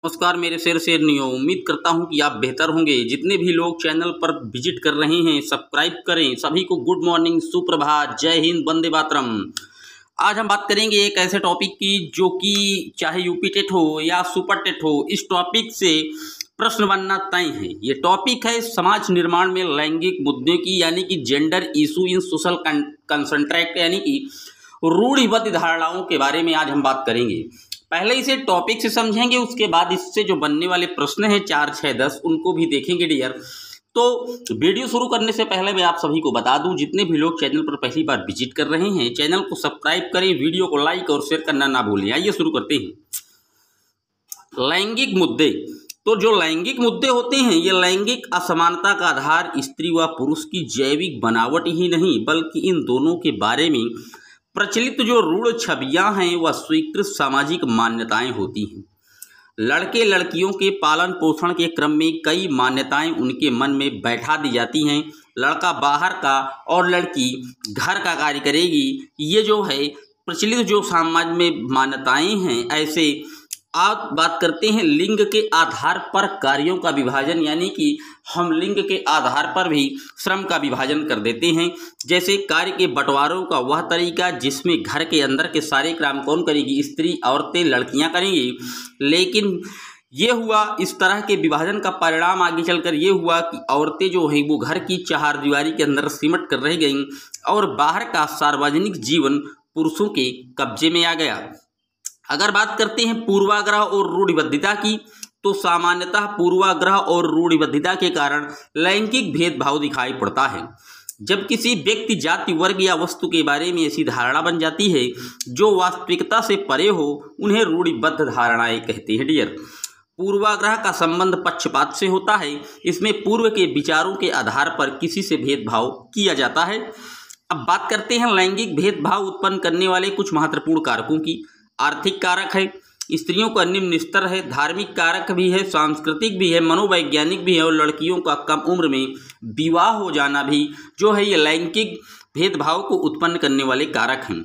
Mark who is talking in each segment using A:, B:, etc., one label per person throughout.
A: नमस्कार मेरे शेरनियों, उम्मीद करता हूं कि आप बेहतर होंगे। जितने भी लोग चैनल पर विजिट कर रहे हैं सब्सक्राइब करें। सभी को गुड मॉर्निंग, सुप्रभात, जय हिंद, वंदे मातरम। आज हम बात करेंगे एक ऐसे टॉपिक की जो कि चाहे यूपी टेट हो या सुपर टेट हो, इस टॉपिक से प्रश्न बनना तय है। ये टॉपिक है समाज निर्माण में लैंगिक मुद्दों की, यानी कि जेंडर इशू इन सोशल कंसंट्रैक्ट, यानी कि रूढ़िबद्ध धारणाओं के बारे में आज हम बात करेंगे। पहले इसे टॉपिक से समझेंगे, उसके बाद इससे जो बनने वाले प्रश्न हैं 4, 6, 10 उनको भी देखेंगे डियर। तो वीडियो शुरू करने से पहले मैं आप सभी को बता दूं, जितने भी लोग चैनल पर पहली बार विजिट कर रहे हैं चैनल को सब्सक्राइब करें, वीडियो को लाइक और शेयर करना ना भूलें। आइए शुरू करते हैं। लैंगिक मुद्दे। तो जो लैंगिक मुद्दे होते हैं ये लैंगिक असमानता का आधार स्त्री व पुरुष की जैविक बनावट ही नहीं बल्कि इन दोनों के बारे में प्रचलित जो रूढ़ छवियां हैं वह स्वीकृत सामाजिक मान्यताएं होती हैं। लड़के लड़कियों के पालन पोषण के क्रम में कई मान्यताएं उनके मन में बैठा दी जाती हैं। लड़का बाहर का और लड़की घर का कार्य करेगी। ये जो है प्रचलित जो समाज में मान्यताएं हैं। ऐसे आप बात करते हैं लिंग के आधार पर कार्यों का विभाजन, यानी कि हम लिंग के आधार पर भी श्रम का विभाजन कर देते हैं। जैसे कार्य के बंटवारों का वह तरीका जिसमें घर के अंदर के सारे काम कौन करेगी, स्त्री, औरतें, लड़कियां करेंगी। लेकिन ये हुआ इस तरह के विभाजन का परिणाम आगे चलकर ये हुआ कि औरतें जो हैं वो घर की चारदीवारी के अंदर सिमट कर रह गईं और बाहर का सार्वजनिक जीवन पुरुषों के कब्जे में आ गया। अगर बात करते हैं पूर्वाग्रह और रूढ़िबद्धता की, तो सामान्यतः पूर्वाग्रह और रूढ़िबद्धता के कारण लैंगिक भेदभाव दिखाई पड़ता है। जब किसी व्यक्ति, जाति, वर्ग या वस्तु के बारे में ऐसी धारणा बन जाती है जो वास्तविकता से परे हो, उन्हें रूढ़िबद्ध धारणाएं कहते हैं डियर। पूर्वाग्रह का संबंध पक्षपात से होता है। इसमें पूर्व के विचारों के आधार पर किसी से भेदभाव किया जाता है। अब बात करते हैं लैंगिक भेदभाव उत्पन्न करने वाले कुछ महत्वपूर्ण कारकों की। आर्थिक कारक है, स्त्रियों का निम्न स्तर है, धार्मिक कारक भी है, सांस्कृतिक भी है, मनोवैज्ञानिक भी है और लड़कियों का कम उम्र में विवाह हो जाना भी जो है ये लैंगिक भेदभाव को उत्पन्न करने वाले कारक हैं।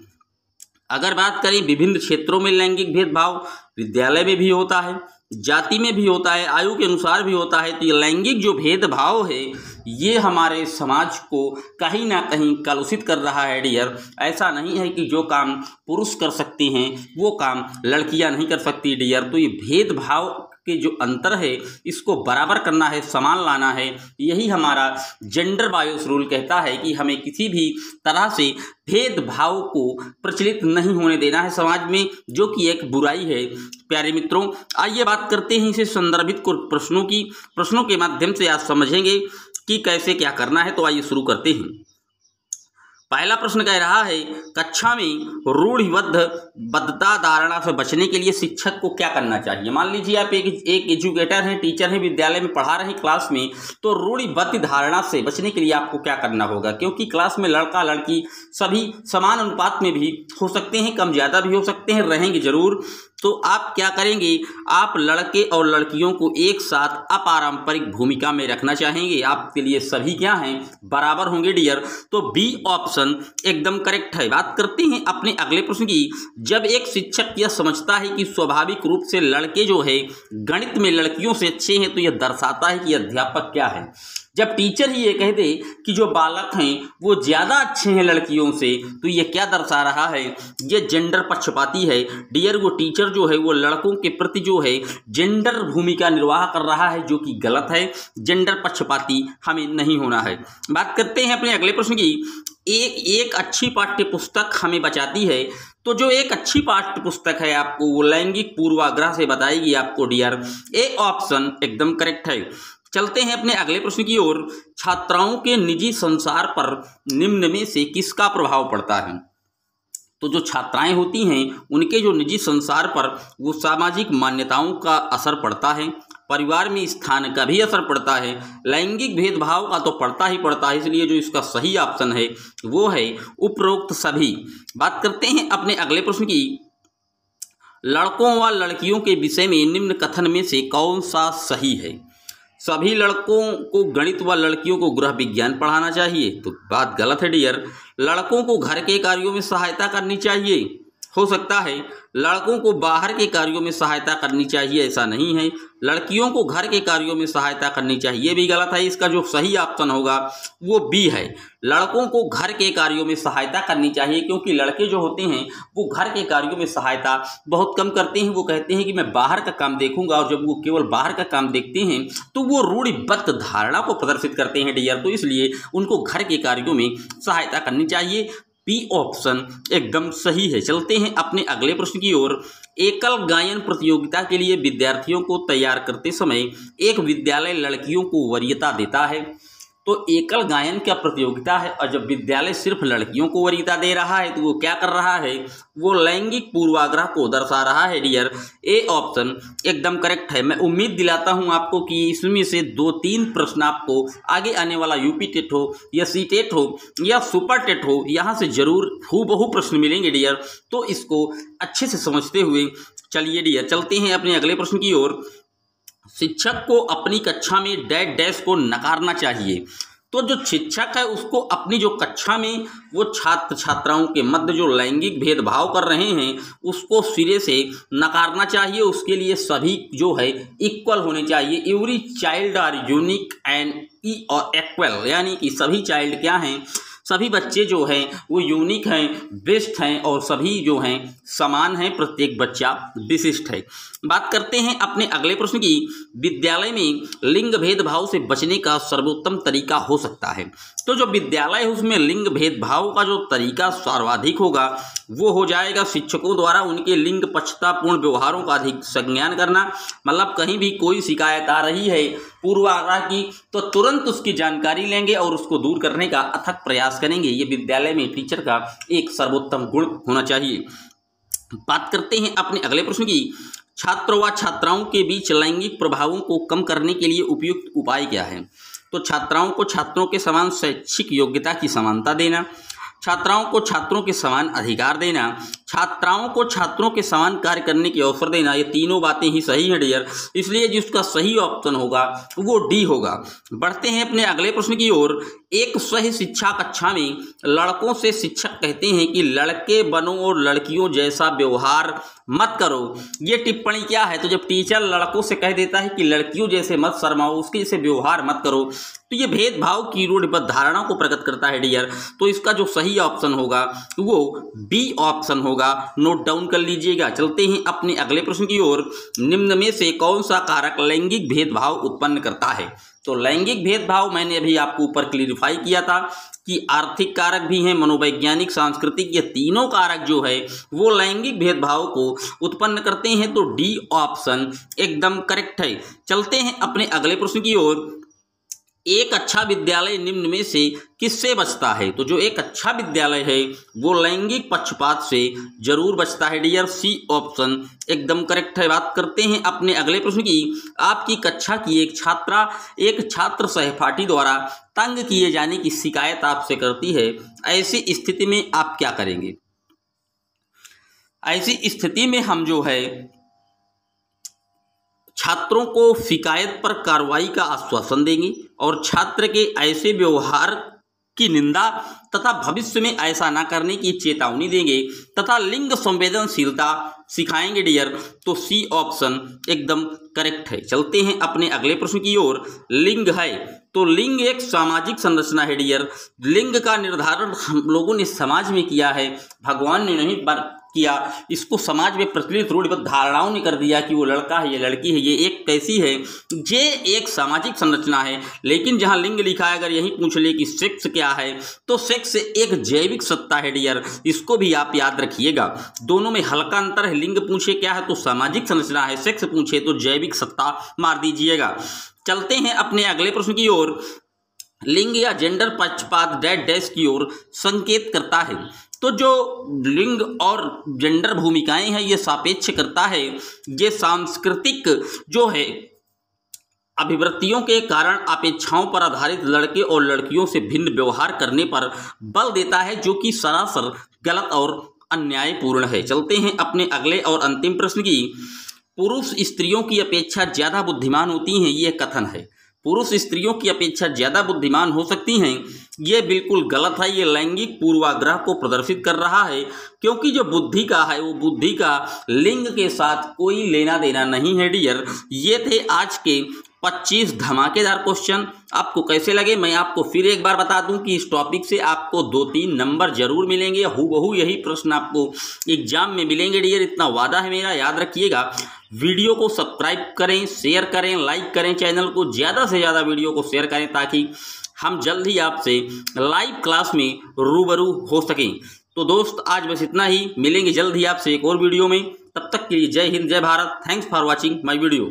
A: अगर बात करें विभिन्न क्षेत्रों में लैंगिक भेदभाव, विद्यालय में भी होता है, जाति में भी होता है, आयु के अनुसार भी होता है। तो ये लैंगिक जो भेदभाव है ये हमारे समाज को कहीं ना कहीं कलुषित कर रहा है डियर। ऐसा नहीं है कि जो काम पुरुष कर सकते हैं वो काम लड़कियां नहीं कर सकती डियर। तो ये भेदभाव के जो अंतर है इसको बराबर करना है, समान लाना है। यही हमारा जेंडर बायोस रूल कहता है कि हमें किसी भी तरह से भेदभाव को प्रचलित नहीं होने देना है समाज में, जो कि एक बुराई है। प्यारे मित्रों, आइए बात करते हैं इसे संदर्भित कुछ प्रश्नों की। प्रश्नों के माध्यम से आप समझेंगे कि कैसे क्या करना है। तो आइए शुरू करते हैं। पहला प्रश्न कह रहा है कक्षा में रूढ़िबद्धता धारणा से बचने के लिए शिक्षक को क्या करना चाहिए। मान लीजिए आप एक एजुकेटर हैं, टीचर हैं, विद्यालय में पढ़ा रहे हैं क्लास में, तो रूढ़िबद्ध धारणा से बचने के लिए आपको क्या करना होगा। क्योंकि क्लास में लड़का लड़की सभी समान अनुपात में भी हो सकते हैं, कम ज़्यादा भी हो सकते हैं, रहेंगे जरूर। तो आप क्या करेंगे, आप लड़के और लड़कियों को एक साथ अपारंपरिक भूमिका में रखना चाहेंगे। आपके लिए सभी क्या हैं, बराबर होंगे डियर। तो बी ऑप्शन एकदम करेक्ट है। बात करते हैं अपने अगले प्रश्न की। जब एक शिक्षक यह समझता है कि स्वाभाविक रूप से लड़के जो है गणित में लड़कियों से अच्छे हैं, तो यह दर्शाता है कि अध्यापक क्या है। जब टीचर ही ये कह दे कि जो बालक हैं वो ज़्यादा अच्छे हैं लड़कियों से, तो ये क्या दर्शा रहा है, ये जेंडर पक्षपाती है डियर। वो टीचर जो है वो लड़कों के प्रति जो है जेंडर भूमिका निर्वाह कर रहा है, जो कि गलत है। जेंडर पक्षपाती हमें नहीं होना है। बात करते हैं अपने अगले प्रश्न की। एक अच्छी पाठ्य पुस्तक हमें बचाती है। तो जो एक अच्छी पाठ्य पुस्तक है आपको वो लैंगिक पूर्वाग्रह से बताएगी आपको डियर। ए ऑप्शन एकदम करेक्ट है। चलते हैं अपने अगले प्रश्न की ओर। छात्राओं के निजी संसार पर निम्न में से किसका प्रभाव पड़ता है। तो जो छात्राएं होती हैं उनके जो निजी संसार पर वो सामाजिक मान्यताओं का असर पड़ता है, परिवार में स्थान का भी असर पड़ता है, लैंगिक भेदभाव का तो पड़ता ही पड़ता है। इसलिए जो इसका सही ऑप्शन है वो है उपरोक्त सभी। बात करते हैं अपने अगले प्रश्न की। लड़कों व लड़कियों के विषय में निम्न कथन में से कौन सा सही है। सभी लड़कों को गणित व लड़कियों को गृह विज्ञान पढ़ाना चाहिए, तो बात गलत है डियर। लड़कों को घर के कार्यों में सहायता करनी चाहिए, हो सकता है। लड़कों को बाहर के कार्यों में सहायता करनी चाहिए, ऐसा नहीं है। लड़कियों को घर के कार्यों में सहायता करनी चाहिए, ये भी गलत है। इसका जो सही ऑप्शन होगा वो बी है। लड़कों को घर के कार्यों में सहायता करनी चाहिए, क्योंकि लड़के जो होते हैं वो घर के कार्यों में सहायता बहुत कम करते हैं। वो कहते हैं कि मैं बाहर का काम देखूंगा, और जब वो केवल बाहर का काम देखते हैं तो वो रूढ़िबद्ध धारणा को प्रदर्शित करते हैं डियर। तो इसलिए उनको घर के कार्यों में सहायता करनी चाहिए। बी ऑप्शन एकदम सही है। चलते हैं अपने अगले प्रश्न की ओर। एकल गायन प्रतियोगिता के लिए विद्यार्थियों को तैयार करते समय एक विद्यालय लड़कियों को वरीयता देता है। तो एकल गायन क्या प्रतियोगिता है, और जब विद्यालय सिर्फ लड़कियों को वरीयता दे रहा है तो वो क्या कर रहा है, वो लैंगिक पूर्वाग्रह को दर्शा रहा है डियर। ए ऑप्शन एकदम करेक्ट है। मैं उम्मीद दिलाता हूं आपको कि इसमें से 2-3 प्रश्न आपको आगे आने वाला यूपी टेट हो या सी टेट हो या सुपर टेट हो, यहाँ से जरूर हूबहू प्रश्न मिलेंगे डियर। तो इसको अच्छे से समझते हुए चलिए डियर चलते हैं अपने अगले प्रश्न की ओर। शिक्षक को अपनी कक्षा में डैश डैश को नकारना चाहिए। तो जो शिक्षक है उसको अपनी जो कक्षा में वो छात्र छात्राओं के मध्य जो लैंगिक भेदभाव कर रहे हैं उसको सिरे से नकारना चाहिए। उसके लिए सभी जो है इक्वल होने चाहिए। Every child are unique and equal, यानी कि सभी चाइल्ड क्या हैं, सभी बच्चे जो हैं वो यूनिक हैं, बेस्ट हैं, और सभी जो हैं समान हैं। प्रत्येक बच्चा विशिष्ट है। बात करते हैं अपने अगले प्रश्न की। विद्यालय में लिंग भेदभाव से बचने का सर्वोत्तम तरीका हो सकता है। तो जो विद्यालय है उसमें लिंग भेदभाव का जो तरीका सर्वाधिक होगा वो हो जाएगा शिक्षकों द्वारा उनके लिंग पक्षतापूर्ण व्यवहारों का अधिक संज्ञान करना। मतलब कहीं भी कोई शिकायत आ रही है पूर्वाग्रह की तो तुरंत उसकी जानकारी लेंगे और उसको दूर करने का अथक प्रयास करेंगे। ये विद्यालय में टीचर का एक सर्वोत्तम गुण होना चाहिए। बात करते हैं अपने अगले प्रश्न की। छात्रों व छात्राओं के बीच लैंगिक प्रभावों को कम करने के लिए उपयुक्त उपाय क्या है। तो छात्राओं को छात्रों के समान शैक्षिक योग्यता की समानता देना, छात्राओं को छात्रों के समान अधिकार देना, छात्राओं को छात्रों के समान कार्य करने के अवसर देना। ये तीनों बातें ही सही हैं डियर, इसलिए जिसका सही ऑप्शन होगा वो डी होगा। बढ़ते हैं अपने अगले प्रश्न की ओर। एक सही शिक्षा कक्षा में लड़कों से शिक्षक कहते हैं कि लड़के बनो और लड़कियों जैसा व्यवहार मत करो। ये टिप्पणी क्या है, तो जब टीचर लड़कों से कह देता है कि लड़कियों जैसे मत शर्माओ, उसके जैसे व्यवहार मत करो, तो ये भेदभाव की रूढ़िबद्ध धारणा को प्रकट करता है डियर। तो इसका जो सही ऑप्शन होगा वो बी ऑप्शन होगा। नोट डाउन कर लीजिएगा। चलते हैं अपने अगले प्रश्न की ओर। निम्न में से कौन सा कारक लैंगिक भेदभाव उत्पन्न करता है। तो लैंगिक भेदभाव मैंने अभी आपको ऊपर क्लियरिफाई किया था कि आर्थिक कारक भी हैं, मनोवैज्ञानिक, सांस्कृतिक, ये तीनों कारक जो है वो लैंगिक भेदभाव को उत्पन्न करते हैं। तो डी ऑप्शन एकदम करेक्ट है। चलते हैं अपने अगले प्रश्न की ओर। एक अच्छा विद्यालय निम्न में से किससे बचता है। तो जो एक अच्छा विद्यालय है वो लैंगिक पक्षपात से जरूर बचता है डियर। सी ऑप्शन एकदम करेक्ट है। बात करते हैं अपने अगले प्रश्न की। आपकी कक्षा की एक छात्र सहपाठी द्वारा तंग किए जाने की शिकायत आपसे करती है। ऐसी स्थिति में आप क्या करेंगे। ऐसी स्थिति में हम जो है छात्रों को शिकायत पर कार्रवाई का आश्वासन देंगे और छात्र के ऐसे व्यवहार की निंदा तथा भविष्य में ऐसा ना करने की चेतावनी देंगे तथा लिंग संवेदनशीलता सिखाएंगे डियर। तो सी ऑप्शन एकदम करेक्ट है। चलते हैं अपने अगले प्रश्न की ओर। लिंग है तो लिंग एक सामाजिक संरचना है डियर। लिंग का निर्धारण हम लोगों ने समाज में किया है, भगवान ने नहीं किया। इसको समाज में प्रचलित रूढ़िबद्ध धारणाओं ने कर दिया कि वो लड़का है, ये लड़की है। ये एक कैसी है, ये एक सामाजिक संरचना है। लेकिन जहां लिंग लिखा है अगर यही पूछ ले कि सेक्स क्या है तो सेक्स एक जैविक सत्ता है डियर। इसको भी आप याद रखिएगा। दोनों में हल्का अंतर है। लिंग पूछे क्या है तो सामाजिक संरचना है, सेक्स पूछे तो जैविक सत्ता मार दीजिएगा। चलते हैं अपने अगले प्रश्न की ओर। लिंग या जेंडर पक्षपात डैश डैश की ओर संकेत करता है। तो जो लिंग और जेंडर भूमिकाएं हैं ये सापेक्ष करता है। ये सांस्कृतिक जो है अभिवृत्तियों के कारण अपेक्षाओं पर आधारित लड़के और लड़कियों से भिन्न व्यवहार करने पर बल देता है, जो कि सरासर गलत और अन्यायपूर्ण है। चलते हैं अपने अगले और अंतिम प्रश्न की। पुरुष स्त्रियों की अपेक्षा ज्यादा बुद्धिमान होती हैं, ये कथन है। पुरुष स्त्रियों की अपेक्षा ज्यादा बुद्धिमान हो सकती हैं, ये बिल्कुल गलत है। ये लैंगिक पूर्वाग्रह को प्रदर्शित कर रहा है, क्योंकि जो बुद्धि का है वो बुद्धि का लिंग के साथ कोई लेना देना नहीं है डियर। ये थे आज के 25 धमाकेदार क्वेश्चन। आपको कैसे लगे मैं आपको फिर एक बार बता दूं कि इस टॉपिक से आपको 2-3 नंबर जरूर मिलेंगे। हूबहू यही प्रश्न आपको एग्जाम में मिलेंगे डियर, इतना वादा है मेरा, याद रखिएगा। वीडियो को सब्सक्राइब करें, शेयर करें, लाइक करें, चैनल को ज़्यादा से ज़्यादा वीडियो को शेयर करें, ताकि हम जल्द ही आपसे लाइव क्लास में रूबरू हो सकें। तो दोस्त आज बस इतना ही, मिलेंगे जल्द ही आपसे एक और वीडियो में। तब तक के लिए जय हिंद, जय Bharat. Thanks for watching my video.